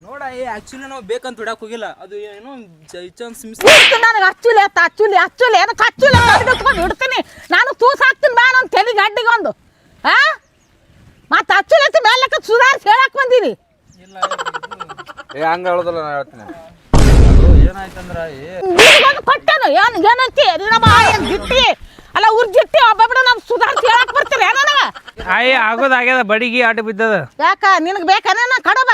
ನೋಡ ಆಕ್ಚುಲಿ ನಾವು ಬೇಕಂತ ಬಿಡಕ್ ಹೋಗಿಲ್ಲ ಅದು ಏನೋ ಚಾನ್ಸ್ ಮಿಸ್ ನನಗೆ ಅಚ್ಚುಲಿ ಏನು ಕಚ್ಚುಲಿ ಕಟ್ಕೊಂಡು ಇಡ್ತೀನಿ ನಾನು ತೂಸ್ ಹಾಕ್ತೀನಿ ಬೇಡ ಅಂತ ತೆಲಿ ಗಡ್ಡಿಗೆ ಒಂದು ಮತ್ತೆ ಅಚ್ಚುಲಿ ಮೇಲಕ್ಕೆ ಸುಧಾರಿಸಿ ಹೇಳಕ್ ಬಂದೀನಿ ಹಂಗ ಹೇಳೋದಲ್ಲ ನಾ ಹೇಳ್ತೀನಿ ಏನಾಯ್ತಂದ್ರ ಕೊಟ್ಟನು ಏನಂತಿ ಜಿಟ್ಟಿ ಅಲ್ಲ ಊರ್ ಜಿಟ್ಟಿ ಒಬ್ಬೊಬ್ಬರು ನಮ್ ಸುಧಾರಿಸಿ ಹೇಳಕ್ ಬರ್ತೀರಿ ಆಗೋದಾಗ್ಯದ ಬಡಿಗಿ ಆಟ ಬಿದ್ದದ ಯಾಕ ನಿನಗೆ ಬೇಕಾನ ಕಡಬ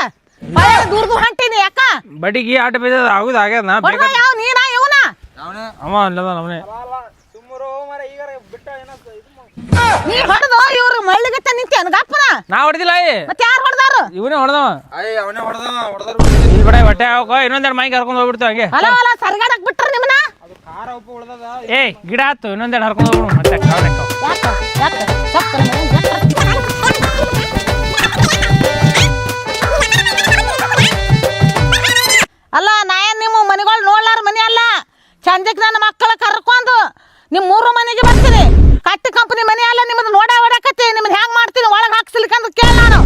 ದೂರ ಹೊಂಟೀನಿ ಯಾಕ ಬಡಿಗಿ ಆಟ ಬಿದ್ದದ ಆಗೋದಾಗ್ಯದ ನಾ ಯಾವ ನೀನ ಇವನ ಅವ ಅಲ್ಲದ ನವನೇ ನೀ ಹೊಡೆದು ಇವ್ರು ಮಳ್ಳಿಗತ್ತ ನಿಂತಿ ಅನ್ಗಪ್ಪನ ನಾ ಹೊಡೆದಿಲ್ಲ ಮತ್ತೆ ಯಾರು ಹೊಡೆದಾರು ಇವನೇ ಹೊಡೆದವ ಅವನೇ ಹೊಡೆದ ಇಲ್ಲಿ ಬಡ ಹೊಟ್ಟೆ ಹಾಕೋ ಇನ್ನೊಂದೆರಡು ಮೈ ಕರ್ಕೊಂಡು ಹೋಗ್ಬಿಡ್ತು ಹಂಗೆ ಅಲ್ಲ ಸರ್ಗಾಡಕ್ ಬಿಟ್ರ ನಿಮ್ಮನ್ನ ಗಿಡ ಆತು ಇನ್ನೊಂದೆರಡು ಹರ್ಕೊಂಡು ಹೋಗ್ಬಿಡು ಮತ್ತೆ ಅಲ್ಲ ನಾ ಏನ್ ನಿಮ್ಮ ಮನೆಗಳು ನೋಡ್ಲಾರ ಮನೆ ಅಲ್ಲ ಚಂದಕ್ಕೆ ನನ್ನ ಮಕ್ಕಳ ಕರ್ಕೊಂಡು ನಿಮ್ ಮೂರು ಮನೆಗೆ ಬರ್ತೀನಿ ಕಟ್ಟಿ ಕಂಪನಿ ಮನೆ ಅಲ್ಲ ನಿಮ್ಮದು ನೋಡಾಕತ್ತಿ ನಿಮ್ದು ಹೆಂಗ್ ಮಾಡ್ತೀನಿ ಒಳಗೆ ಹಾಕ್ಸ್ಲಿಕ್ಕಂತ ಕೇಳ ನಾನು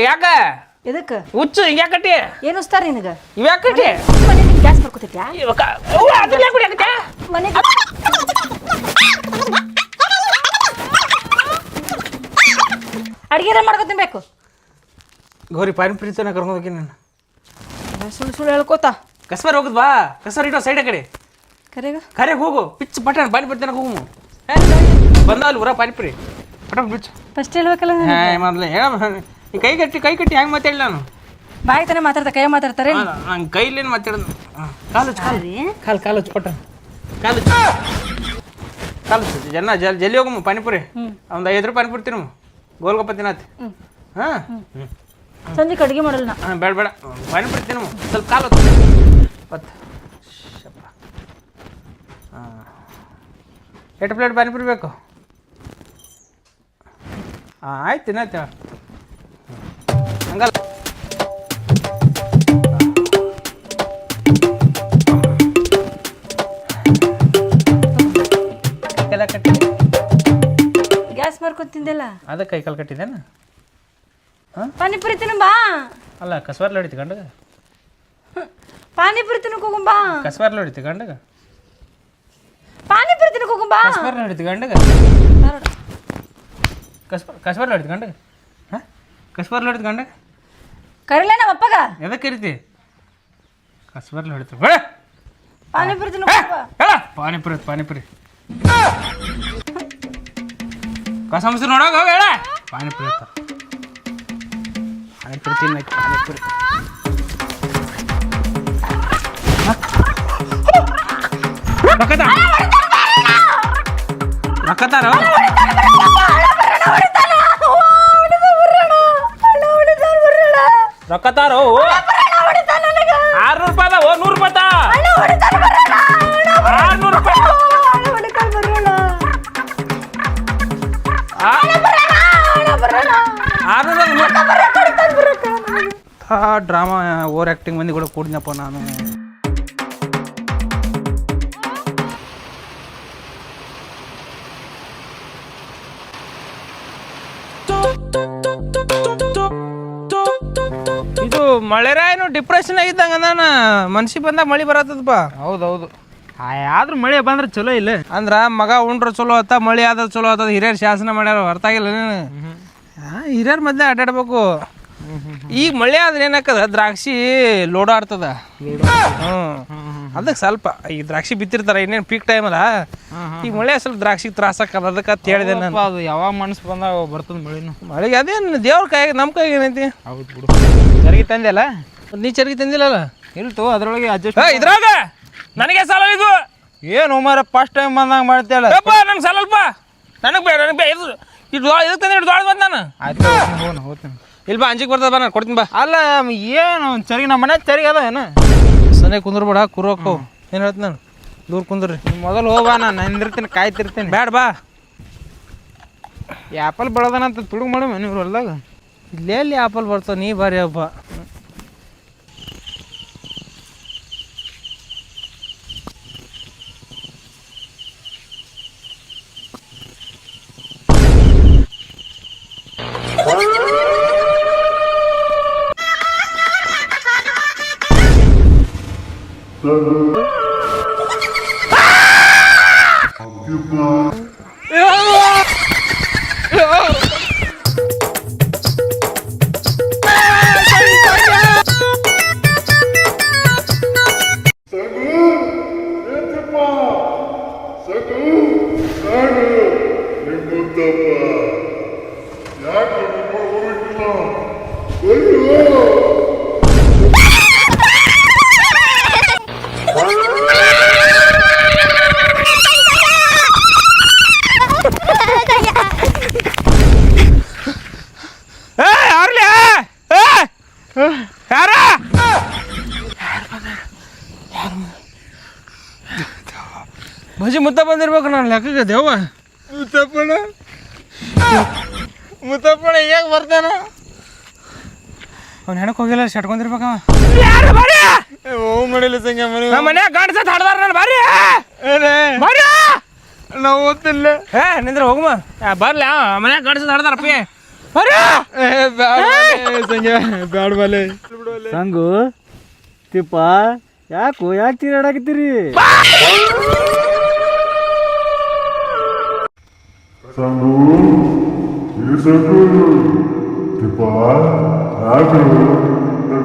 ಯಾಕ ಎದಕ್ಕೆ ಹುಚ್ಚು ಹಿಂಗ ಕಟ್ಟಿ ಏನು ಉಸ್ತಾರ ನಿನಗ ಇವ್ಯಾಕ ಕಟ್ಟಿ ಗ್ಯಾಸ್ ಮಾಡ್ಕೊತೈತ್ಯಾ ಮನೆಗೆ ಅಡಿಗೆ ಮಾಡ್ಕೊತೀನಿ ಬೇಕು ಗೌರಿ ಪಾನಿ ಪ್ರೀತನ ಕರ್ಕೊಂಡು ಹೋಗಿ ನಾನು ಸುಳ್ಳು ಸುಳ್ಳು ಹೇಳ್ಕೋತ ಕಸ್ಬರ್ ಹೋಗುದ್ ಬಾ ಕಸ್ಬರ್ ಇಡೋ ಸೈಡ್ ಕಡೆ ಕರೆಗೆ ಹೋಗು ಪಿಚ್ ಪಟ್ಟಣ ಪಾನಿ ಪ್ರೀತನ ಹೋಗು ಬಂದ ಅಲ್ಲಿ ಊರ ಪಾನಿಪುರಿ ಪಟ ಬಿಚ್ಚು ಫಸ್ಟ್ ಹೇಳ್ಬೇಕಲ್ಲ ಮೊದಲೇ ಹೇಳ ಕೈ ಕಟ್ಟಿ ಹೆಂಗೆ ಮಾತಾಡಿ ನಾನು ಬಾಯಿ ತಾನೇ ಮಾತಾಡ್ತಾ ಕೈ ಮಾತಾಡ್ತಾರೆ ನಂಗೆ ಕೈಲೇನು ಮಾತಾಡೋದು ಕಾಲು ಹಚ್ಚು ಪಟ್ಟ ಕಾಲು ಜನ ಜಲ್ದಿ ಹೋಗಮ್ಮ ಪಾನಿಪುರಿ ಒಂದು 5 ರೂಪಾಯಿ ಪಾನಿಪುರಿ ತಿನ್ನು ಗೋಲ್ಗಪ್ಪ ತಿನ್ನತ್ತೆ ಸಂಜೆ ಅಡುಗೆ ಮಾಡಲ್ಲ ಹಾಂ ಬೇಡ ಪಾನಿಪುರಿ ತಿನ್ನು ಸ್ವಲ್ಪ ಕಾಲು ಹೊತ್ತು ಹಾಂ ಎಷ್ಟು ಪ್ಲೇಟ್ ಪಾನಿಪುರಿ ಬೇಕು ಹಾಂ ಆಯ್ತು ತಿನ್ನತ್ತೆ ಹಂಗಲ್ಲ ಕೈಕೆಲ್ಲ ಕಟ್ಟಿ ಗ್ಯಾಸ್ ಮಾಡ್ಕೊಂಡು ತಿಂದಿಲ್ಲ ಅದಕ್ಕೆ ಕೈಕಾಲು ಕಟ್ಟಿದ್ದೇನ ಪಾನಿಪುರಿ ತಿನ್ನು ಬಾ ಅಲ್ಲ ಕಸ್ಬಾರ್ಲು ಹೊಡಿತಿ ಗಂಡಗ ಪಾನಿಪುರಿ ತಿನ್ನಕ್ ಹೋಗುಂಬಾ ಕಸ್ಬಾರ್ಲು ಹೊಡಿತಿ ಗಂಡಗ ಪಾನಿಪುರಿ ತಿನ್ನಕ್ ಹೋಗುಂಬಾ ಕಸ್ಬಾರ್ಲು ಹೊಡಿತಿ ಗಂಡಗ ಕಸ್ಬಾರ್ಲು ಹೊಡಿತಿ ಗಂಡಗ ಹಾಂ ಕಸ್ಬಾರ್ಲು ಹೊಡಿತಿ ಗಂಡಗ ಕರಿಲ್ಲ ನಮ್ಮ ಅಪ್ಪಗ ಎದಕ್ಕೆ ಕರಿತಿ ಕಸ್ಬಾರ್ಲು ಹೊಡಿತಿ ಬೇಡ ಪಾನಿಪುರಿ ತಿನ್ನಕ್ ಹೇಳ ಪಾನಿಪುರಿ ಕಸಮಸು ನೋಡೋಗ ಹೋಗ ಹೇಳ ಪಾನಿಪುರಿ ಅಂತ ಪಾನಿಪುರಿ ತಿನ್ನಕ್ಕೆ ಪಾನಿಪುರಿ ರೊಕ್ಕತಾರೋ ರೊಕ್ಕತಾರೋ 600 ರೂಪಾಯಿ ಅದ 100 ರೂಪಾಯಿ 600 ರೂಪಾಯಿ ಡ್ರಾಮಾ ಓವರ್ ಆ್ಯಕ್ಟಿಂಗ್ ಮಂದಿಗಳು ಕೂಡಿನಪ್ಪ ನಾನು ಇದು ಮಳೆರಾಯನು ಡಿಪ್ರೆಷನ್ ಆಗಿದ್ದಂಗ ನಾನು ಮನ್ಸಿಗೆ ಬಂದಾಗ ಮಳೆ ಬರತ್ತದಪ್ಪ ಹೌದೌದು ಆದ್ರೂ ಮಳೆ ಬಂದ್ರೆ ಚಲೋ ಇಲ್ಲ ಅಂದ್ರ ಮಗ ಉಂಡ್ರ ಚಲೋ ಆತ ಮಳೆ ಆದ ಚಲೋ ಆತದ ಹಿರಿಯರ್ ಶಾಸನ ಮಾಡ್ಯಾರ ಅರ್ಥ ಆಗಿಲ್ಲ ಹಿರಿಯರ್ ಮೊದಲೇ ಅಡ್ಡಾಡ್ಬೇಕು ಈಗ ಮಳೆ ಆದ್ರೆ ಏನಾಕದ ದ್ರಾಕ್ಷಿ ಲೋಡಾಡ್ತದ ಅದಕ್ಕೆ ಸ್ವಲ್ಪ ಈಗ ದ್ರಾಕ್ಷಿ ಬಿತ್ತಿರ್ತಾರ ಇನ್ನೇನು ಪೀಕ್ ಟೈಮ್ ಅಲ್ಲ ಈಗ ಮಳೆ ಸ್ವಲ್ಪ ದ್ರಾಕ್ಷಿ ತ್ರಾಸಕ್ಕದ ಅದಕ್ಕೆ ಅಂತ ಹೇಳಿದೆ ನಾನು ಅದು ಯಾವಾಗ ಮನಸ್ಸು ಬಂದಾಗ ಬರ್ತದ ಮಳೆನು ಮಳೆಗೆ ಅದೇನು ದೇವ್ರ ಕೈಯಾಗ ನಮ್ಮ ಕೈಗೆ ಏನೈತಿ ಹೌದು ಬಿಡು ಚರಗಿ ತಂದೆಲ್ಲ ನೀ ಚರಗಿ ತಂದಿಲ್ಲಲ್ಲ ಇಲ್ತು ಅದ್ರೊಳಗೆ ಅಡ್ಜಸ್ಟ್ ಇದ್ರಾಗ ನನಗೆ ಸಾಲ ಇದು ಏನು ಮಾರ ಫಸ್ಟ್ ಟೈಮ್ ಬಂದಂಗೆ ಮಾಡ್ತೇಳ ನಂಗೆ ಸಾಲಲ್ಪ ನನಗೆ ಬೇಡ ನನಗೆ ಇದು ಇದಕ್ಕೆ ತಂದ್ರೆ ದೊಡ್ಡ ಬಂದು ನಾನು ಆಯ್ತು ಹೋಗ್ತೀನಿ ಇಲ್ಲಿ ಬಾ ಅಂಜಿಗೆ ಬರ್ತದ ಬಾ ನಾನು ಕೊಡ್ತೀನಿ ಬಾ ಅಲ್ಲ ಏನು ಚರಿಗೆ ನಮ್ಮ ಮನೆ ಚರಿಗೆ ಅದ ಏನು ಸನೇ ಕುಂದ್ರಬೇಡ ಕುರೋಕೋ ಏನು ಹೇಳ್ತೀನಿ ನಾನು ದೂರ ಕುಂದ್ರಿ ಮೊದಲು ಹೋಗ್ಬಾ ನಾನು ನಿಂದಿರ್ತೀನಿ ಕಾಯ್ತಿರ್ತೀನಿ ಬ್ಯಾಡ ಬಾ ಆ್ಯಪಲ್ ಬೆಳೆದಾನಂತ ತುಡುಗು ಮಾಡಿ ನೀವು ಹೊಲ್ದಾಗ ಇಲ್ಲೇ ಎಲ್ಲಿ ಆಪಲ್ ಬರ್ತಾವ ನೀ ಬಾರಿ ಹಬ್ಬ ಯಾರ ಬಜಿ ಮುತ್ತ ಬಂದಿರ್ಬೇಕು ನಾನು ಲೆಕ್ಕಕ್ಕೆ ದೇವ ಮುತ್ತಪ್ಪಣ ಹೇಗೆ ಬರ್ತಾನ ಅವ್ನು ಹೆಣಕ್ಕೆ ಹೋಗಿಲ್ಲ ಶಟ್ಕೊಂಡಿರ್ಬೇಕವ ಹೋಗ್ ಮಾಡಿಲ್ಲ ಸಂಜೆ ಮನೆ ನಮ್ಮ ಮನ್ಯಾಗ ಗಂಡ ಸತ್ ಹಾಡ್ದಾರ ನಾನು ಬಾರಿ ಬಾರಿ ನಾವು ಓದ್ತಿಲ್ಲ ನಿಂದ್ರೆ ಹೋಗಮ್ಮ ಬರ್ಲ ಮನ್ಯಾಗ ಗಂಡ ಸತ್ ಹಾಡ್ದಾರಪ್ಪಿ ಬರ್ರಿ ಸಂಜೆ ಬ್ಯಾಡ ಬಲೆ ಸಂಗು ತಿಪ್ಪ ಯಾಕೆ ತಿರುಗಾಡಕತ್ತೀರಿ ಸಂಗು ಈ ಸಂಗು ತಿಪ್ಪ ಯಾಕೆ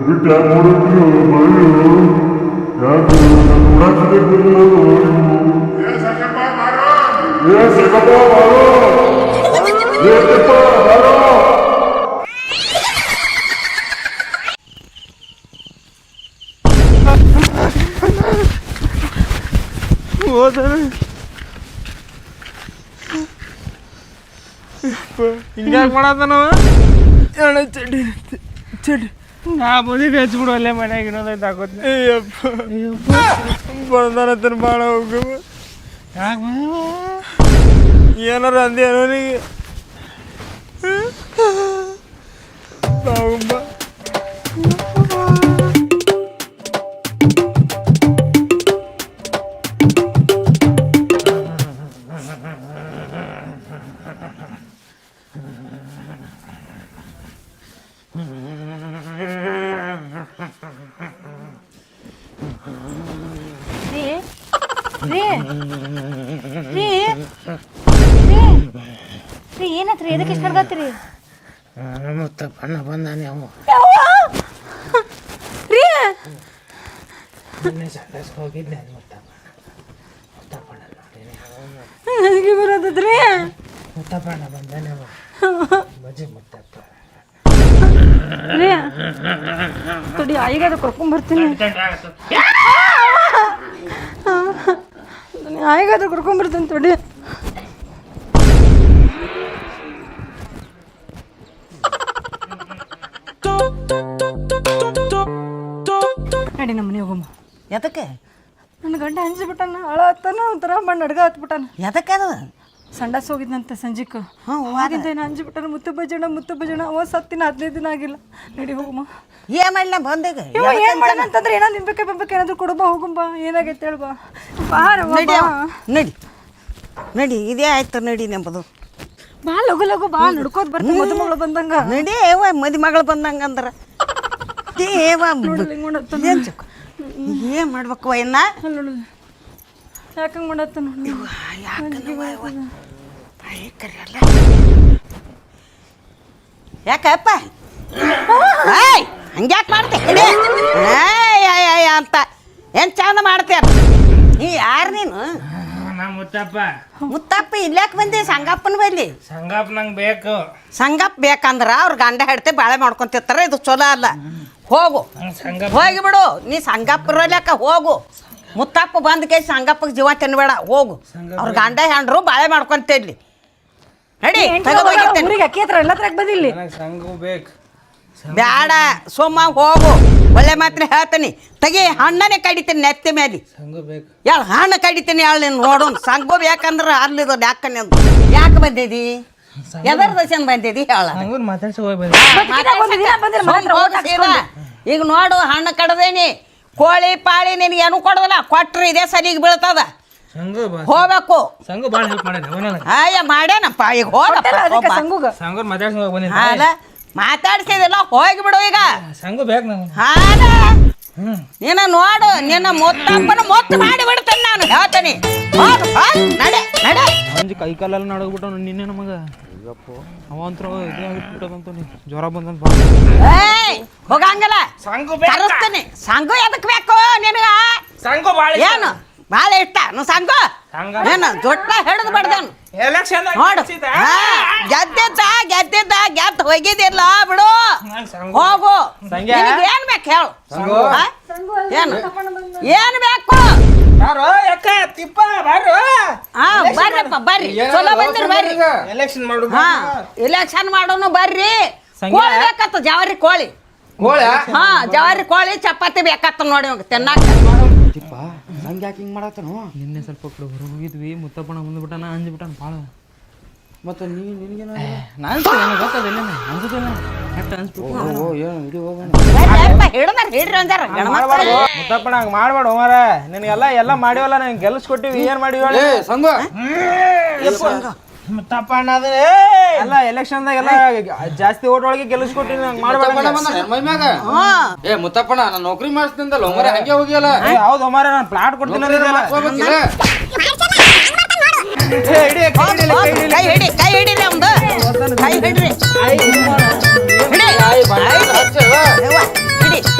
ಬಿಟ್ಟು ಯಾಕೆ ನೋಡಿದ್ರು ಮಳೆಯು ಯಾಕೆ ಹಿಂಗ್ಯಾಕೆ ಮಾಡತ್ತಾನವ ಚಡ್ಡಿ ಚಡ್ಡಿ ನಾ ಬದಿಗೆ ಹಚ್ಬಿಡು ಅಲ್ಲೇ ಮನ್ಯಾಗ ಇನ್ನೊಂದೈತೆ ಹಾಕೋತೀನಿ ಬಂದಾನತ್ತನ ಭಾಳ ಹೋಗು ಏನಾರ ಅಂದೇನೋ ನೀಗೆ ಬಾವುಂಬ ಏನತ್ರಿ ಎದಕ್ಕೆ ಇಷ್ಟ ನಡ್ಗತ್ತೀರಿ ಮುತ್ತಪ್ಪಣ್ಣ ಬಂದಾನೆ ಅವ ಹೋಗಿದ್ದೆ ನನಗೆ ಬರೋದದ್ರಿ ಮುತ್ತಪ್ಪಣ್ಣ ಬಂದಾನೆ ಅವ ಮಜೆ ಮುತ್ತಪ್ಪ ರೀ ತಡಿ ಆಯಿಗಾದ ಕರ್ಕೊಂಬರ್ತೀನಿ ಆಯಿಗಾದ ಕರ್ಕೊಂಬರ್ತೀನಿ ತಡಿ ನಡಿ ನಮ್ಮ ಮನೆ ಹೋಗಮ್ಮ ಎದಕ್ಕೆ ನನ್ನ ಗಂಡ ಹಂಚಿಬಿಟ್ಟಾನ ಅಳ ಹತ್ತಾನ ಒಂಥರ ಮಣ್ಣು ಅಡ್ಗ ಹತ್ಬಿಟ್ಟಾನ ಎದಕ್ಕೆ ಅದು ಸಂಡಾಸ್ ಹೋಗಿದ್ನಂತ ಸಂಜಿಕ್ ಆಗಿಂದ ಏನು ಹಂಚಿಬಿಟ್ಟಾನ ಮುತ್ತು ಬಜಣ ಅವ ಸತ್ತಿನ 15 ದಿನ ಆಗಿಲ್ಲ ನಡಿ ಹೋಗಮ್ಮ ಏನ್ ಮಾಡ್ಲ ಬಂದೀಗ ಇವ ಏನ್ ಅಂತಂದ್ರೆ ಏನೋ ನಿನ್ಬೇಕು ಏನಾದ್ರು ಕೊಡುಬ ಹೋಗುಂಬ ಏನಾಗೈತೆ ಹೇಳ್ಬಾ ಬಾರವ್ವ ನಡಿ ನಡಿ ನಡಿ ಇದೇ ಆಯ್ತು ನಡಿ ನೆಂಬುದು ಬಾ ಲಗು ಲಗು ಬಾ ನಡ್ಕೋತ ಬರ್ತೀನಿ ಮದುಮಗಳು ಬಂದಂಗ ನಡಿ ಮದಿ ಮಗಳು ಬಂದಂಗ ಅಂದ್ರ ಏನ್ ಮಾಡ್ಬೇಕು ಎನ್ನ ಯಾಕಂಗ್ ಮಾಡತ್ತ ಯಾಕಪ್ಪ ಹಂಗ್ಯಾಕೆ ಮಾಡ್ತೆ ಅಂತ ಏನ್ ಚಂದ ಮಾಡ್ತೀಯ ನೀ ಯಾರು ನೀನು ಮುತ್ತಪ್ಪ ಮುತ್ತಪ್ಪ ಇಲ್ಯಾಕೆ ಬಂದಿ ಸಂಗಪ್ಪನ ಬಲ್ಲಿ ಸಂಗಪ್ಪ ನಂಗೆ ಬೇಕು ಸಂಗಪ್ಪ ಬೇಕಂದ್ರ ಅವ್ರ ಗಂಡ ಹೆಡ್ತೆ ಬಾಳೆ ಮಾಡ್ಕೊಂತಿರ್ತಾರ ಇದು ಚಲೋ ಅಲ್ಲ ಹೋಗು ಹೋಗಿ ಬಿಡು ನೀ ಸಂಗಪ್ಪರಲ್ಯಾಕ ಹೋಗು ಮುತ್ತಪ್ಪ ಬಂದ ಕೈ ಸಂಗಪ್ಪಗೆ ಜೀವ ತಿನ್ಬೇಡ ಹೋಗು ಅವ್ರ ಗಂಡ ಹೆಂಡ್ರು ಬಾಳೆ ಮಾಡ್ಕೊಂತಿರ್ಲಿ ನಡಿ ಊರಿಗೆ ಅಕ್ಕಿ ಹತ್ರ ಎಲ್ಲ ತರ ಬಂದಿಲ್ಲಿ ನನಗೆ ಸಂಗು ಬೇಕು ಬ್ಯಾಡ ಸುಮ್ಮ ಹೋಗು ಒಳ್ಳೆ ಮಾತ್ರ ಹೇಳ್ತೀನಿ ತೆಗಿ ಹಣ್ಣನೇ ಕಡಿತೀನಿ ನೆತ್ತಿ ಮೇಲೆ ಸಂಘ ಬೇಕು ಹೇಳ ಹಣ್ಣು ಕಡಿತೀನಿ ಹೇಳಿ ನೀನು ನೋಡೋಣ ಸಂಗೋ ಬೇಕಂದ್ರೆ ಅಲ್ಲಿದ ಯಾಕನೆ ಅಂತ ಯಾಕೆ ಬಂದಿದಿ ಎದರ ದಶನ್ ಬಂದಿದಿ ಹೇಳ ಸಂಘ ಮಾತಾಡ್ಸಿ ಹೋಗಿ ಬಂದೆ ಈಗ ನೋಡು ಹಣ್ಣು ಕಡ್ದೇನಿ ಕೋಳಿ ಪಾಳಿ ನಿನಗೆ ಏನು ಕೊಡೋದಿಲ್ಲ ಕೊಟ್ರೆ ಇದೇ ಸಲಿಗೆ ಬೀಳ್ತದ ಸಂಘ ಹೋಗ್ಬೇಕು ಸಂಘ ಭಾಳ ಹೆಲ್ಪ್ ಮಾಡ್ಯಾನ ಅಯ್ಯ ಮಾಡ್ಯಾನಪ್ಪ ಈಗ ಹೋಗಪ್ಪ ಸಂಗುಗ ಸಂಘ ಮಾತಾಡ್ಸಿ ಹೋಗಿ ಬಂದಿನಿ ಹಾಲ ಮಾತಾಡ್ಸಿದಿಲ್ಲ ಹೋಗಿಬಿಡು ಈಗ ಸಂಘ ಬೇಕು ನಂಗೆ ಹಾಲ ನೀನ ನೋಡು ನಿನ್ನ ಮೊತ್ತಪ್ಪನ ಮೊತ್ತ ಮಾಡಿ ಬಿಡ್ತೇನೆ ನಾನು ಹೇಳ್ತೀನಿ ಹೋಗು ನಡೆ ನಡೆ ಅಂಜಿ ಕೈ ಕಾಲೆಲ್ಲ ನಡಗ್ಬಿಟ್ಟು ನಿನ್ನೆ ನಮಗ ಅವ ಅಂತರ ಇದೇ ಆಗಿಬಿಟ್ಟದಂತ ಜ್ವರ ಬಂದಂತ ಏಯ್ ಹೋಗಂಗಲ್ಲ ಕರೆಸ್ತೀನಿ ಸಂಘ ಎದಕ್ ಬೇಕು ನಿನಗ ಸಂಘ ಭಾಳ ಏನು ಭಾಳ ಇಷ್ಟ ನೀವು ಸಂಘ ಏನು ಜೊಟ್ಟ ಹಿಡಿದು ಬಡ್ದನು ಎಲೆಕ್ಷನ್ ನೋಡು ಗೆದ್ದಿದ್ದ ಗೆದ್ದು ಹೋಗಿದ್ದಿಲ್ಲ ಬಿಡು ಹೋಗು ಏನ್ ಬೇಕು ಹೇಳು ಹಾ? ಏನು ಬೇಕು ಬಾರೋ ಯಾಕ ತಿಪ್ಪ ಬಾರೋ ಹಾ ಬರ್ರಪ್ಪ ಬರ್ರಿ ಚಲೋ ಬಂದಿರಿ ಬರ್ರಿ ಎಲೆಕ್ಷನ್ ಮಾಡು ಹಾ ಇಲೆಕ್ಷನ್ ಮಾಡೋನು ಬರ್ರಿ ಕೋಳಿ ಬೇಕತ್ತ ಜವಾರಿ ಕೋಳಿ ಹಾ ಜವಾರಿ ಕೋಳಿ ಚಪಾತಿ ಬೇಕತ್ತ ನೋಡಿ ತಿನ್ನಾಕ ನಿನ್ನೆ ಸ್ವಲ್ಪ ಕಡೆ ಹೊರಗೆ ಹೋಗಿದ್ವಿ ಮುತ್ತಪ್ಪಣ ಬಂದ್ಬಿಟ್ಟಾನ ಅಂಜ್ಬಿಟ್ಟಾನ ಭಾಳ ಮತ್ತೆ ನಿನಗೇನ ನಾನು ಗೊತ್ತದಿಲ್ಲ ಅನ್ಸುತ್ತಿಲ್ಲ ಕೆಟ್ಟ ಅನ್ಸ್ಬಿಟ್ಟು ಹಿಡ್ರಿ ಅಂದಾರ ಮುತ್ತಪ್ಪಣ ಹಂಗೆ ಮಾಡ್ಬೇಡ ಮಾರ ನಿನಗೆಲ್ಲ ಎಲ್ಲ ಮಾಡಿವಲ್ಲ ನನಗೆ ಗೆಲ್ಲಿಸ್ಕೊಟ್ಟಿವಿ ಏನು ಮಾಡಿವಿ ಸಂಘ ಮುತ್ತಪ್ಪ ಅನ್ನೋದು ಎಲ್ಲ ಎಲೆಕ್ಷನ್ದಾಗೆಲ್ಲ ಜಾಸ್ತಿ ಓಟ್ ಒಳಗೆ ಗೆಲ್ಲಿಸ್ಕೊಟ್ಟಿವಿ ಹಂಗೆ ಮಾಡ್ಬೇಡ ಏ ಮುತ್ತಪ್ಪಣ ನಾನು ನೌಕರಿ ಮಾಡಿಸ್ತಿಂದಲ್ಲ ಒಮ್ಮರೆ ಹಂಗೆ ಹೋಗಿಯಲ್ಲ ಹೌದು ಮಾರ ನಾನು ಪ್ಲಾಟ್ ಕೊಡ್ತೀನಿ ಕೈ ಹಿಡಿರಿ ಅವ್ನ್ದು ಕೈ ಹಿಡ್ರಿ ಹಿಡಿ ಹಿಡಿ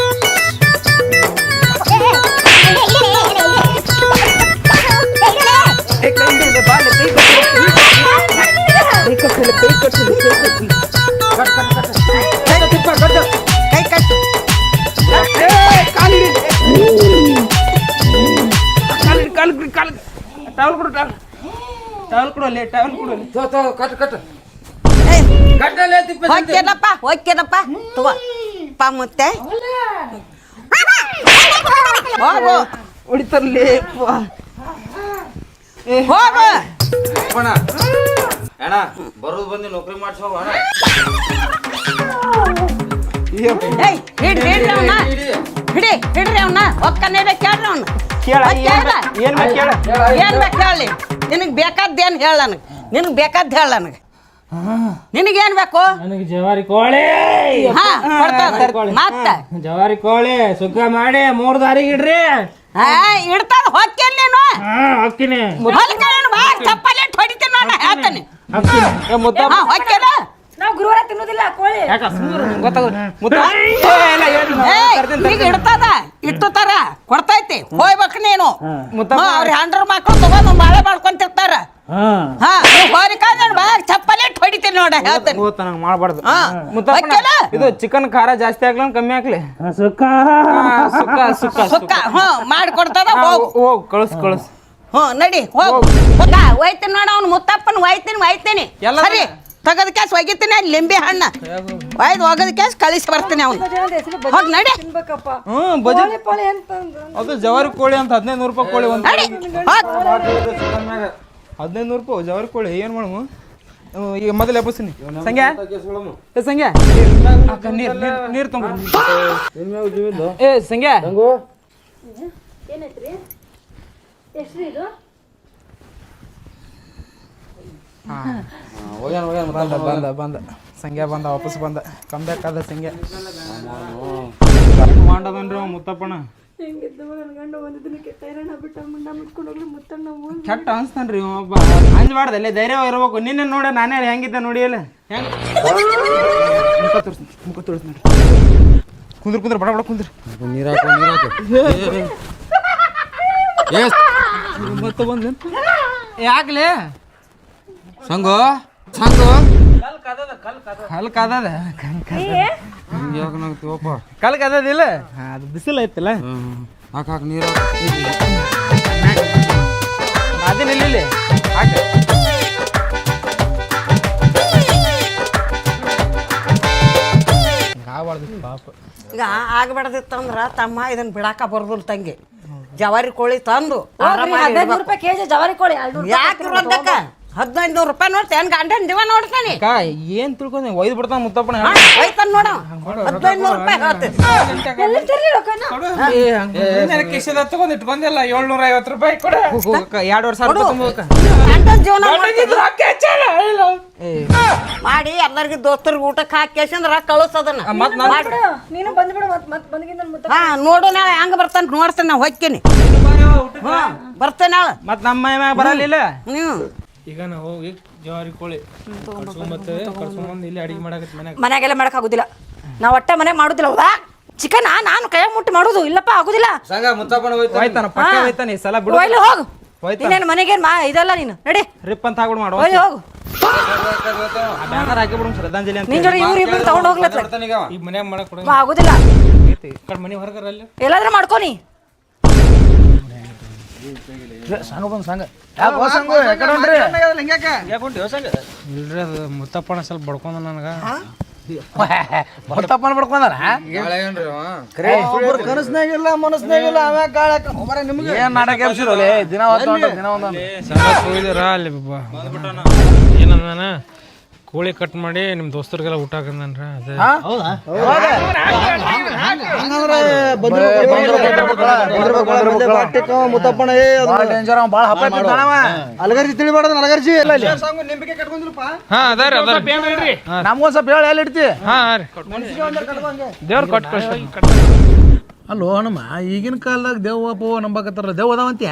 ಕೈ ಕಟ್ಟು ಟವಲ್ ಕೊಡು ಟವಲ್ ಕೊಡಲಿ ಟವಲ್ ಕೊಡಲಿ ಕಟ್ ಕಟ್ ಹೋಗ್ಯನಪ್ಪ ತಗೋ ಪಾ ಮುತ್ತೆ ಹೋಗು ಹೊಡಿತಾರಲಿ ಹೋಗು ಅಣ್ಣ ಅಣ್ಣ ಬರೋದು ಬಂದು ನೌಕರಿ ಮಾಡ್ಸೋ ಅಣ್ಣ ಏಯ್ ಹಿಡ್ರಿ ಅವನ್ನ ಹಿಡ್ರಿ ಅವನ್ನ ಒಕ್ಕನೇಲೆ ಕೇಳ್ರಿ ಅವನ್ನ ಏನ್ ಏನ್ ಬೇಕು ಹೇಳಿ ನಿನಗೆ ಬೇಕಾದ್ದೇನು ಹೇಳ ನನಗೆ ನಿನಗೆ ಬೇಕಾದ್ದು ಹೇಳ ನನಗೆ ನಿನಗೇನ್ ಬೇಕು ನನಗೆ ಜವಾರಿ ಕೋಳಿ ಹಾ ಕೊಡ್ತಾನ ಮತ್ತ ಜವಾರಿ ಕೋಳಿ ಸುಕ್ಕ ಮಾಡಿ 3 ದಾರಿಗೆ ಇಡ್ರಿ ಇಡ್ತಾರ ಹೊಕ್ಕೇನ್ ನೀನು ಹಾಕ್ತೀನಿ ಹೊಲ್ಕೇನು ಬಾ ಚಪ್ಪಲಿ ಹೊಡಿತೀನಿ ನೋಡ ಹೇಳ್ತಾನೆ ಹಾ ಹೊಕ್ಕೇನ ನಾವು ಗುರುವಾರ ತಿನ್ನೋದಿಲ್ಲ ಕೋಳಿ ಈಗ ಇಡ್ತದ ಇಟ್ಟುತ್ತಾರ ಕೊಡ್ತೈತಿ ಹೋಗ್ಬೇಕು ನೀನು ಅವ್ರ ಹಂಡ್ರ ಮಕ್ಳು ತಗೊಂಡು ಬಾಳೆ ಮಾಡ್ಕೊಂತಿರ್ತಾರ ಹಾ ಹೋಲಿಕಾದ ಬಾ ಚಪ್ಪಲಿ ಹೊಡಿತೀನಿ ನೋಡ ಹೇಳ್ತಾನೆ ನಂಗೆ ಮಾಡ್ಬಾರ್ದು ಹಾ ಇದು ಚಿಕನ್ ಖಾರ ಜಾಸ್ತಿ ಆಗ್ಲ ಕಮ್ಮಿ ಆಗ್ಲಿ ಸುಕ್ಕ ಸುಕ್ಕ ಹ್ಞೂ ಮಾಡಿಕೊಡ್ತದ ಹೋಗು ಹೋಗ್ ಕಳ್ಸ್ ಹ್ಞೂ ನಡಿ ಹೋಗು ಒಯ್ತೀನಿ ನೋಡ ಅವ್ನು ಮುತ್ತಪ್ಪನ ಒಯ್ತೀನಿ ಸರಿ ತಗದ ಕ್ಯಾಸ್ ಒಗಿತೀನಿ ಅಲ್ಲಿ ಲಿಂಬೆ ಹಣ್ಣು ಒಗದ ಕ್ಯಾಸ್ ಕಳಿಸಿ ಬರ್ತೀನಿ ಅವ್ನು ಹೋಗಿ ನಡಿ ತಿನ್ಬೇಕಪ್ಪ ಬಜೆಟ್ ಪಾಳಿ ಅಂತಂದು ಅದು ಜವಾರಿ ಕೋಳಿ ಅಂತ 1500 ರೂಪಾಯಿ ಕೋಳಿ ಒಂದು ನಡಿ ಹೋಗ್ 1500 ರೂಪಾಯಿ ಜವಾರಿ ಕೋಳಿ ಏನ್ ಮಾಡಮು ಈಗ ಮೊದಲು ಎಬ್ಬಸ್ತೀನಿ ಸಂಗ್ಯಾ ಸಂಗ್ಯಾ ನೀರು ತುಂಬ ಏ ಸಂಗ್ಯಾ ಏನೈತ್ರಿ ಎಷ್ಟ್ರಿ ಇದು ಬಂದ ಸಂಗ್ಯಾ ಬಂದ ವಾಪಸ್ ಬಂದ ಕಮ್ಬ್ಯಾಕ್ ಸಂಗ್ಯಾ ಮಾಡದನ್ರಿ ಮುತ್ತಪ್ಪಣ ಹೆಂಗಿದ್ದವ ನನ್ನ ಗಂಡ ಒಂದು ದಿನಕ್ಕೆ ತೈರಣ ಬಿಟ್ಟ ಮುಂಡ ಮುಟ್ಕೊಂಡು ಹೋಗ್ಲಿ ಮುತ್ತಣ್ಣ ಕೆಟ್ಟ ಅನ್ಸ್ತಾನ್ರಿ ಒಬ್ಬ ಅಂಜಬಾರ್ದಲ್ಲೇ ಧೈರ್ಯವಾಗಿ ಇರ್ಬೇಕು ನಿನ್ನೆ ನೋಡಿ ನಾನೇ ಹೆಂಗಿದ್ದೆ ನೋಡಿ ಅಲ್ಲ ಹೆಂಗ್ ಮುಖ ತೋರಿಸ್ ನೋಡ್ರಿ ಕುಂದ್ರ ಬಡ ಕುಂದ್ರ ಮತ್ತೆ ಬಂದ ಯಾಕ್ಲೆ ಸಂಘ ಕಲ್ ಕದದ ಕಲ್ ಕದದಿಲ್ಲ ಅದು ಬಿಸಿಲು ಐತಲ್ಲ ಹಾಕ ನೀರು ಅದೇನಿಲ್ಲ ಹಾಕ ಆಗಬಾರ್ದು ಪಾಪ. ಈಗ ಆಗ್ಬಿಡದಿತ್ತಂದ್ರ ತಮ್ಮ ಇದನ್ನ ಬಿಡಾಕ ಬರ್ದಿಲ್ಲ ತಂಗಿ. ಜವಾರಿ ಕೋಳಿ ತಂದು ಆರಾಮಾಗಿ 15 ರೂಪಾಯಿ ಕೆಜಿ ಜವಾರಿ ಕೋಳಿ ಯಾಕೆ ಇರೋದಕ್ಕ 1500 ರೂಪಾಯಿ ನೋಡ್ತೇನ್ ಗಂಡನ ದಿವ ನೋಡ್ತಾನೆ ಅಕ್ಕ ಏನ್ ತಿಳ್ಕೊಂಡ್ ಒಯ್ದು ಬಿಡ್ತಾನ ಮುತ್ತಪ್ಪನ ಹೋಯ್ತಾನ ನೋಡ 1500 ರೂಪಾಯಿ ಹೇಳ್ತೀನಿ. ಕಿಶದ ತಗೊಂಡ್ ಇಟ್ಕೊಂದಿಲ್ಲ 750 ರೂಪಾಯಿ ಕೊಡ 2 ವರ್ಷ ಗಂಡನ ಜೀವನ ಮಾಡಿ ಎಲ್ಲರಿಗೂ ದೋಸ್ತರಿಗೆ ಊಟಕ್ಕೆ ಹಾಕಿ ರೊಕ್ಕ ಕಳಿಸೋದನ್ನ ನೀನು ಬಂದ್ಬಿಡು ಮತ್ ಬಂದ್ಗಿಂದ ಮುತ್ತ ಹಾ ನೋಡು ನಾಳೆ ಹೆಂಗ ಬರ್ತಾನ ನೋಡ್ತೇನೆ ನಾ ಹೊಕ್ಕೇನಿ ಬರ್ತೇನೆ ನಾಳೆ ಮತ್ ನಮ್ಮ ಮ್ಯಾಗ ಬರಲಿಲ್ಲ ನೀವು ಈಗ ನಾವು ಹೋಗಿ ಜವಾರಿ ಕೋಳಿ ಕರ್ಸ್ಕೊಂಬಂದು ಇಲ್ಲಿ ಅಡಿಗೆ ಮಾಡಕತ್ತಿ ಮನ್ಯಾಗ. ಮನ್ಯಾಗೆಲ್ಲ ಮಾಡಕ್ ಆಗುದಿಲ್ಲ ನಾವ್ ಒಟ್ಟ ಮನ್ಯಾಗ ಮಾಡುದಿಲ್ಲ ಹೌದಾ? ಚಿಕನ್ ನಾನು ಕೈ ಮುಟ್ಟಿ ಮಾಡೋದು ಇಲ್ಲಪ್ಪ ಆಗುದಿಲ್ಲ. ಸಂಗ ಮುತ್ತಪ್ಪನ ಹೋಯ್ತು ಹೋಯ್ತಾನ ಪಕ್ಕ ಹೋಯ್ತಾನ ಈ ಸಲ ಬಿಡು ಒಯ್ಲಿ ಹೋಗು ಹೋಯ್ತಾನ ನೀನೇನು ಮನೆಗೇನ್ ಇದಲ್ಲ ನೀನು ನಡಿ ರಿಪ್ ಅಂತ ಹಾಕ್ಬಿಡು ಮಾಡು ಒಯ್ಲಿ ಹೋಗು ಬ್ಯಾನರ್ ಹಾಕಿ ಬಿಡು ಶ್ರದ್ಧಾಂಜಲಿ ಅಂತ ನಿನ್ ಜೋಡಿ ಇವ್ರು ತಗೊಂಡ್ ಹೋಗ್ಲತ್ತ ಬರ್ತಾನೀಗ ಅವ. ಈಗ ಮನ್ಯಾಗ ಮಾಡಕ್ ಕೊಡ ಆಗುದಿಲ್ಲ ಕಡೆ ಮನೆ ಹೊರಗರ ಅಲ್ಲಿ ಎಲ್ಲಾದ್ರೂ ಮಾಡ್ಕೊನಿ ಸಂಗ ಬಂದ್ ಸಂಗ ಇಲ್ರಿ ಅದು ಮುತ್ತಪ್ಪಣ ಸ್ವಲ್ಪ ಬಡ್ಕೊಂಡ ನನಗ ಮುತ್ತಪ್ಪನ ಬಡ್ಕೊಂಡಾರ ಗಾಳಿ ಏನ್ರಿ ಅವ? ಕನಸ್ನಾಗಿಲ್ಲ ಮನಸ್ನಾಗಿಲ್ಲ ಆಮ್ಯಾಗ ಕಾಳಕ ಒಬ್ಬರೇ ನಿಮ್ಗೆ ಏನ್ ನಾಟಕ ಎಬ್ಸಿರೋಲೆ ದಿನ ಒಂದೊಂದು ಸಂಗತ್ ಹೋಗಿದ್ದೀರ ಅಲ್ಲಿ ಏನಂದಾನ ಕೋಳಿ ಕಟ್ ಮಾಡಿ ನಿಮ್ಮ ದೋಸ್ತರಿಗೆಲ್ಲ ಊಟ ಹಾಕಂದನ್ರ ಅದೇ ಮುತ್ತಪ್ಪಣ ಡೇಂಜರ್ ಭಾಳ ಹಪ್ಪ ಅಲಗರ್ಜಿ ತಿಳಿಬಾರ್ದ ಅಲಗರ್ಜಿ ಇಲ್ಲ ಇಲ್ಲಿ ಹಾ ಅದಾರ ನಮ್ಗೊಂದ್ ಸ್ವಲ್ಪ ಹೇಳಿ ಎಲ್ಲಿ ಇಡ್ತಿ ಹಾ ರೀ ದೇವ್ರ ಕೊಟ್ಟು ಕಳ್ಸಿ ಅಲ್ಲೋ ಹಣಮ್ಮ ಈಗಿನ ಕಾಲದಾಗ ದೇವ್ ಅಪ್ಪೋ ನಂಬಕತ್ತಾರ ದೇವ್ ಅದಾವಂತ್ಯ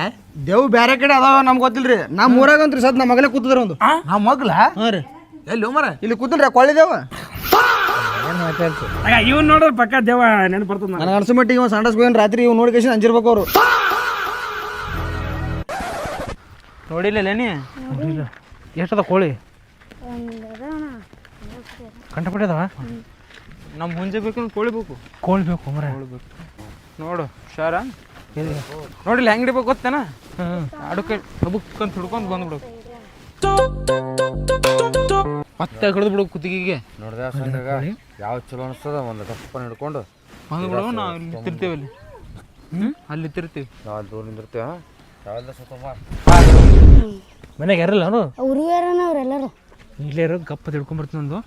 ದೇವ್ ಬ್ಯಾರೆ ಕಡೆ ಅದಾವ ನಮ್ಗೆ ಗೊತ್ತಿಲ್ರಿ ನಮ್ಮ ಊರಾಗಂತ್ರಿ ಸದ್ ನಮ್ಮ ಮಗಲೇ ಕೂತಿದ್ರ ಒಂದು ನಮ್ಮ ಮಗ್ಲ ಹಾಂ ರೀ ಎಲ್ಲಿ ಮರ ಇಲ್ಲಿ ಕೂತಿಲ್ರಿ ಕೊಳ್ಳಿ ದೇವ ಇವನ್ ನೋಡ್ರಿ ಪಕ್ಕ ದೇವ ನೆನಪು ಬರ್ತದ ನನಗೆ ಅನ್ಸೋ ಮಟ್ಟಿಗೆ ಇವ್ ಸಂಡಸ್ ಹೋಗಿನ ರಾತ್ರಿ ಇವ್ ನೋಡಿ ಕೇಸಿ ಅಂಜಿರ್ಬೇಕು ಅವರು ನೋಡಿಲ್ಲ ನೀ ಎಷ್ಟದ ಕೋಳಿ ಕಂಟಪಟ್ಟೆ ಅದಾವ ನಮ್ಮ ಮುಂಜೆ ಬೇಕು ಕೋಳಿ ಬೇಕು ಕೋಳಿ ಬೇಕು ಮರ ನೋಡು ಶಾರ ನೋಡಿಲ್ಲ ಹೆಂಗ್ ಹಿಡಿಬೇಕು ಗೊತ್ತೇನ ಅಡುಕೆ ಹಬುಕ್ ಅಂತ ಹಿಡ್ಕೊಂಡು ಬಂದ್ಬಿಡು ಮತ್ತೆ ಹಿಡಿದು ಬಿಡು ಕುತ್ತಿಗೆಗೆ ನೋಡ್ದ ಸಂಗಾಗ ಯಾವ ಚಲೋ ಅನಿಸ್ತದ ಒಂದು ಟಪ್ಪನ ಹಿಡ್ಕೊಂಡು ಬಂದ್ಬಿಡು ನಾವು ಅಲ್ಲಿ ನಿಂತಿರ್ತೇವೆ ಅಲ್ಲಿ ಅಲ್ಲಿ ನಿಂತಿರ್ತೀವಿ ನಾವು ಅಲ್ಲಿ ದೂರ ನಿಂದಿರ್ತೇವೆ ಯಾವೆಲ್ಲ ಸ್ವಲ್ಪ ಮನೆಗೆ ಯಾರಲ್ಲ ಅವನು ಅವರೆಲ್ಲರೂ ಇಲ್ಲೇ ಇರೋ ಗಪ್ಪ ತಿಳ್ಕೊಂಬರ್ತೀನಿ ಒಂದು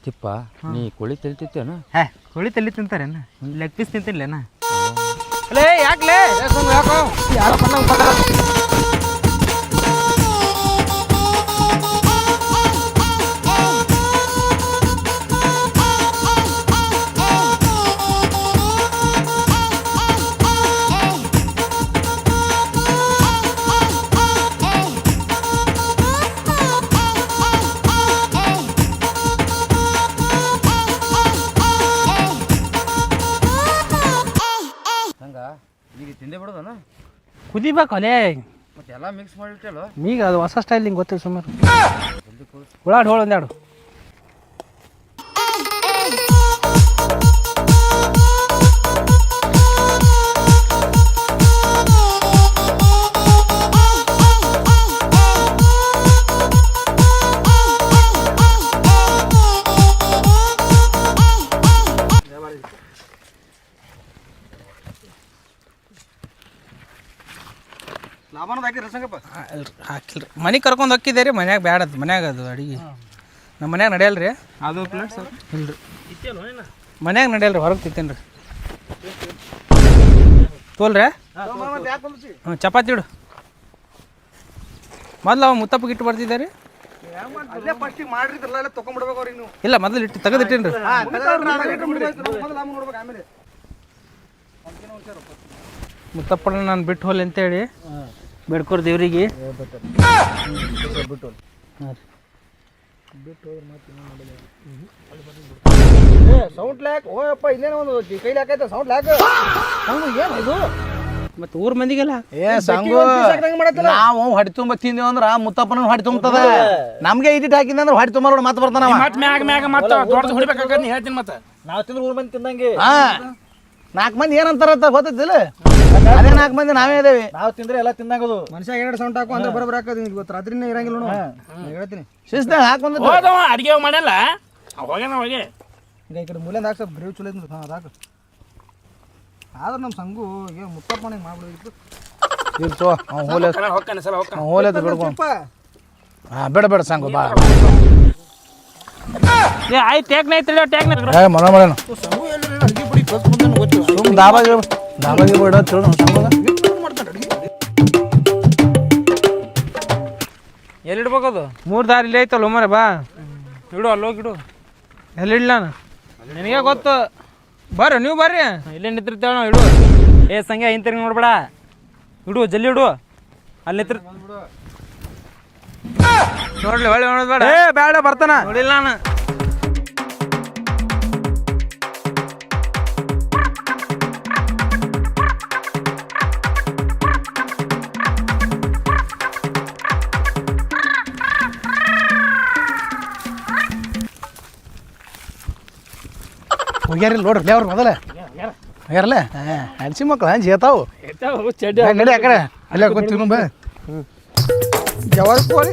ತಿಪ್ಪ ನೀ ಕೋಳಿ ತಿಳ್ತಿತ್ತೇನ ಹೇ ಕೋಳಿ ತಲ್ಲಿ ತಿಂತಾರೇನ ಲೆಗ್ ಪೀಸ್ ತಿಂತಿನ್ಲೇನ ಅಲೇ ಯಾಕ್ಲೇ ಯಾಕೋ ಯಾರಪ್ಪ ಸಂಗ ಈಗ ತಿಂದೆ ಬಿಡೋದನ ಕುದಿಬೇಕು ಅಲೇ ಮತ್ತೆ ಎಲ್ಲ ಮಿಕ್ಸ್ ಮಾಡಿಟ್ಟಲ್ಲ ಈಗ ಅದು ಹೊಸ ಸ್ಟೈಲ್ ಹಿಂಗೆ ಗೊತ್ತಿಲ್ಲ ಸುಮಾರು ಉಳ್ಳಾಡಿ ಹೋಳು ಒಂದೆರಡು ಲಾಭನದ ಹಾಕಿರಿ ಸಂಗಪ್ಪ ಹಾಕಿಲ್ರಿ ಮನೆಗೆ ಕರ್ಕೊಂಡು ಹೋಗಿದ್ದೆ ರೀ ಮನ್ಯಾಗ ಬ್ಯಾಡದು ಮನ್ಯಾಗ ಅದು ಅಡಿಗೆ ನಮ್ಮ ಮನ್ಯಾಗ ನಡೆಯಲ್ರಿ ಅದು ಪ್ಲೇಟ್ ಸರ್ ಇಲ್ರಿ ಮನ್ಯಾಗ ನಡೆಯಲ್ರಿ ಹೊರಗೆ ತಿಂತೇನೆ ರೀ ತೋಲ್ರಿ ಹ್ಞೂ ಚಪಾತಿ ಇಡು ಮೊದ್ಲು ಅವ ಮುತ್ತಪ್ಪಗೆ ಇಟ್ಟು ಬರ್ತಿದ್ದೆ ರೀ ಅಲ್ಲೇ ಫಸ್ಟಿಗೆ ಮಾಡಿದ್ರಲ್ಲ ಅಲ್ಲೇ ತೊಗೊಂಡ್ಬಿಡ್ಬೇಕು ಅವ್ರಿಗೆ ನೀವು ಇಲ್ಲ ಮೊದಲು ಇಟ್ಟು ತೆಗೆದಿಟ್ಟೇನು ರೀ ಆಮೇಲೆ ಮುತ್ತಪ್ಪನ ನಾನು ಬಿಟ್ಟು ಹೋಲಿ ಅಂತೇಳಿ ಬೇಡ್ಕೊರ್ ದೇವ್ರಿಗೆ ಸೌಂಡ್ ಲ್ಯಾಕ್ ಓಯಪ್ಪ ಇಲ್ಲೇನೋ ಒಂದು ಕೈಲಿ ಹಾಕೈತೆ ಸೌಂಡ್ ಲ್ಯಾಕ್ ಏನು ಇದು ಮತ್ತು ಊರ್ ಮಂದಿಗೆಲ್ಲ ಏ ಸಂಗು ನಾವು ಹೊಡಿ ತುಂಬ ತಿಂದೇವು ಅಂದ್ರ ಮುತ್ತಪ್ಪನ ಹೊಡಿ ತುಂಬತದ ನಮ್ಗೆ ಇದಿಟ್ಟು ಹಾಕಿದ ಅಂದ್ರೆ ಹೊಡಿ ತುಂಬ ನೋಡಿ ಮತ್ತೆ ಬರ್ತಾನ ನಾವು ತಿಂದ್ರೆ ಊರ್ ಮಂದಿ ತಿಂದಂಗೆ ಹಾ 4 ಮಂದಿ ಏನಂತಾರಂತ ಗೊತ್ತಿಲ್ಲ ಅದೇ 4 ಮಂದಿ ನಾವೇ ಇದೇವಿ ನಾವು ತಿಂದ್ರೆ ಎಲ್ಲ ತಿಂದಂಗದು ಮನುಷ್ಯ 2 ಸೌಂಡ್ ಹಾಕು ಅಂದ್ರೆ ಬರೋಬ್ಬರ ಹಾಕೋದು ಇವತ್ತು ರಾತ್ರಿನೇ ಇರಂಗಿಲ್ಲ ನೋಡು ಹೇಳ್ತೀನಿ ಶಿಸ್ತ ಹಾಕೊಂಡ್ ಅಡಿಗೆ ಮಾಡಲ್ಲ ಹೋಗ್ಯಾನ ಹೋಗಿ ಈಗ ಈ ಕಡೆ ಮೂಲೆಂದ ಹಾಕಿ ಸ್ವಲ್ಪ ಗ್ರೇವ್ ಚಲೋ ಐತಿ ಹಾಂ ಅದಾಕ ಆದ್ರೆ ನಮ್ಮ ಸಂಗು ಏನು ಮುತ್ತಪ್ಪನಿಗೆ ಮಾಡ್ಬಿಡಿತ್ತು ಇರ್ತೋ ಹೋಲೆ ಬಿಡ್ಕೊಂಡು ಹಾಂ ಬೇಡ ಸಂಗು ಬಾ ಆಯ್ತು ಟೇಕ್ನ ಐತಿ ಮನ ಮಾಡೋಣ ದಾಬಾಗೆ ಬಿಡೋ ತಿಳು ನಮ್ಮ ಸಂಗುಗ ಎಲ್ಲಿ ಇಡ್ಬೇಕದು 3 ದಾರಿ ಇಲ್ಲಿ ಐತಲ್ಲ ಮರ ಬಾ ಇಡು ಅಲ್ಲಿ ಹೋಗಿಡು ಎಲ್ಲಿ ಇಡ್ಲ ನಾನು ನಿನಗೆ ಗೊತ್ತು ಬರ್ರಿ ನೀವು ಬರ್ರಿ ಇಲ್ಲೇ ನಿಂತಿರ್ತೇವೆ ನಾವು ಇಡು ಏ ಸಂಖ್ಯೆ ಹಿಂತಿರ್ಗಿ ನೋಡ್ಬೇಡ ಇಡು ಜಲ್ದಿ ಇಡು ಅಲ್ಲಿ ನಿಂತಿರ್ ನೋಡ್ಲಿ ಒಳ್ಳೆ ನೋಡೋದು ಬೇಡ ಏ ಬೇಡ ಬರ್ತಾನ ನೋಡಿಲ್ಲ ನಾನು ಹೋಗ್ಯಾರಿಲ್ಲ ನೋಡ್ರಿ ಅವ್ರು ಮೊದಲೇ ಹೋಗ್ಯಾರಲ್ಲ ಹಂಚಿ ಮಕ್ಳು ಹಂಚಿ ಏತಾವು ನಡಿ ಆ ಕಡೆ ಅಲ್ಲೇ ಹಾಕೊಂತೀವಿ ಬಾ ಜವಾರಿ ಕೋಳಿ